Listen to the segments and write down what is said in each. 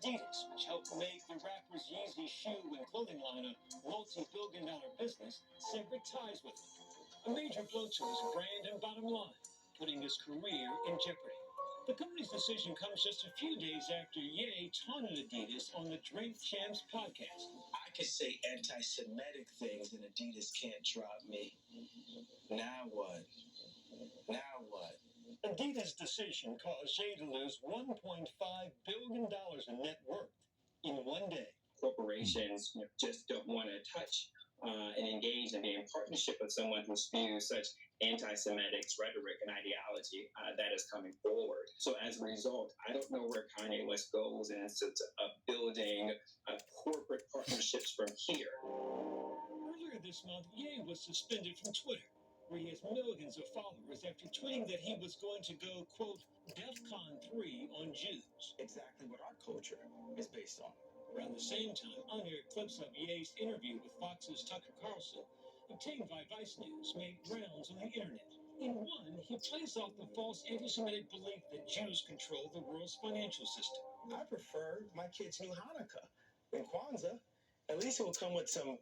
Adidas, which helped make the rapper's Yeezy shoe and clothing line a multi-billion-dollar business, severed ties with him. A major blow to his brand and bottom line, putting his career in jeopardy. The company's decision comes just a few days after Ye taunted Adidas on the Drink Champs podcast. I could say anti-Semitic things and Adidas can't drop me. Now what? Now what? Adidas' decision caused Ye to lose $1.5 billion in net worth in one day. Corporations just don't want to touch and engage and be in partnership with someone who spews such anti-Semitic rhetoric and ideology that is coming forward. So as a result, I don't know where Kanye West goes in terms of building corporate partnerships from here. Earlier this month, Ye was suspended from Twitter, where he has millions of followers after tweeting that he was going to go, quote, DEFCON 3 on Jews. Exactly what our culture is based on. Around the same time, unaired clips of Ye's interview with Fox's Tucker Carlson, obtained by Vice News, made rounds on the internet. In one, he plays off the false anti-Semitic belief that Jews control the world's financial system. I prefer my kids knew Hanukkah and Kwanzaa. At least it will come with some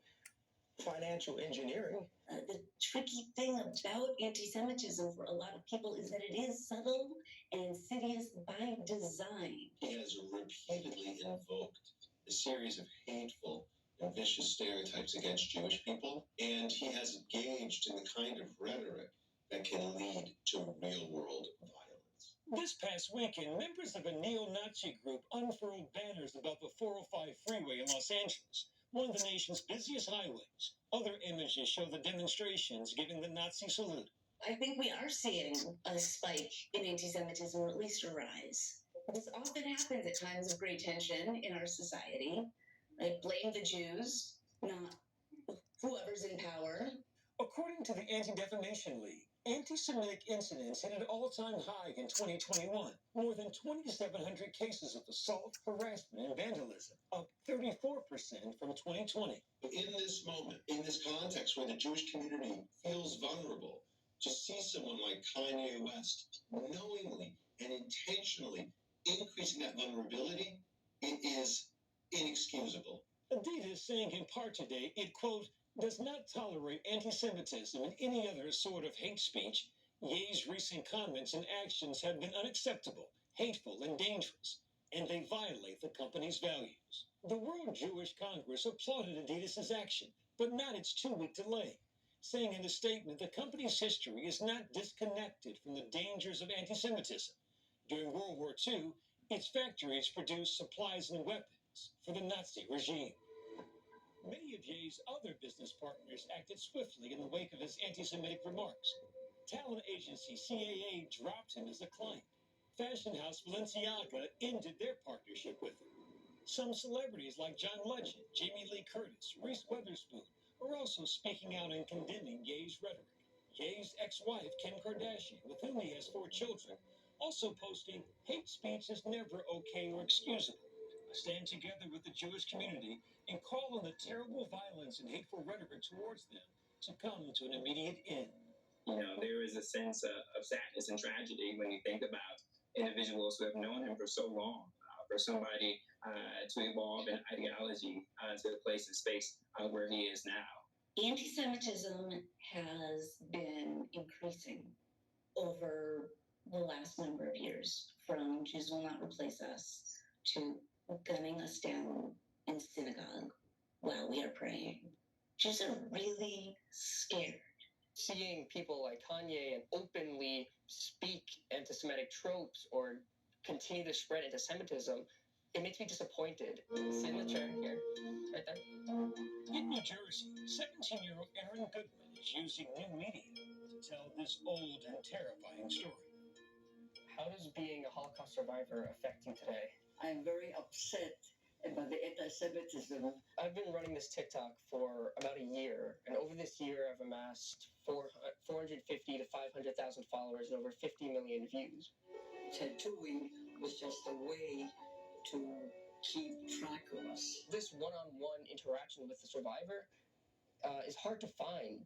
financial engineering. The tricky thing about anti-Semitism for a lot of people is that it is subtle and insidious by design. He has repeatedly invoked a series of hateful and vicious stereotypes against Jewish people, and he has engaged in the kind of rhetoric that can lead to real-world violence. This past weekend, members of a neo-Nazi group unfurled banners above the 405 freeway in Los Angeles, one of the nation's busiest highways. Other images show the demonstrations giving the Nazi salute. I think we are seeing a spike in anti-Semitism, or at least a rise. This often happens at times of great tension in our society. I blame the Jews, not whoever's in power. According to the Anti-Defamation League, anti-Semitic incidents hit an all-time high in 2021. More than 2,700 cases of assault, harassment, and vandalism, up 34% from 2020. In this moment, in this context where the Jewish community feels vulnerable, to see someone like Kanye West knowingly and intentionally increasing that vulnerability, it is inexcusable. Adidas saying in part today it, quote, does not tolerate anti-Semitism and any other sort of hate speech. Ye's recent comments and actions have been unacceptable, hateful, and dangerous, and they violate the company's values. The World Jewish Congress applauded Adidas' action, but not its 2-week delay, saying in a statement the company's history is not disconnected from the dangers of anti-Semitism. During World War II, its factories produced supplies and weapons for the Nazi regime. Many of Ye's other business partners acted swiftly in the wake of his anti-Semitic remarks. Talent agency CAA dropped him as a client. Fashion house Balenciaga ended their partnership with him. Some celebrities like John Legend, Jamie Lee Curtis, Reese Witherspoon are also speaking out and condemning Ye's rhetoric. Ye's ex-wife, Kim Kardashian, with whom he has 4 children, also posting, hate speech is never okay or excusable. Stand together with the Jewish community and call on the terrible violence and hateful rhetoric towards them to come to an immediate end. You know, there is a sense of sadness and tragedy when you think about individuals who have known him for so long, for somebody to evolve in ideology to the place and space where he is now. Anti-Semitism has been increasing over the last number of years, from Jews will not replace us to gunning us down in synagogue while we are praying. Jews are really scared. Seeing people like Kanye and openly speak anti-Semitic tropes or continue to spread anti-Semitism, it makes me disappointed. Sit in the chair here, right there. In New Jersey, 17-year-old Aaron Goodman is using new media to tell this old and terrifying story. How does being a Holocaust survivor affect you today? I'm very upset about the anti-Semitism. I've been running this TikTok for about a year, and over this year I've amassed 450 to 500,000 followers and over 50 million views. Tattooing was just a way to keep track of us. This one-on-one interaction with the survivor is hard to find.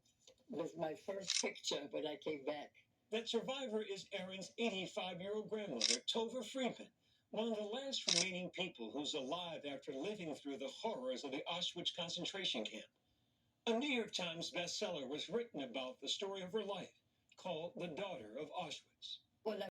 It was my first picture when I came back. That survivor is Aaron's 85-year-old grandmother, Tova Friedman, one of the last remaining people who's alive after living through the horrors of the Auschwitz concentration camp. A New York Times bestseller was written about the story of her life, called The Daughter of Auschwitz.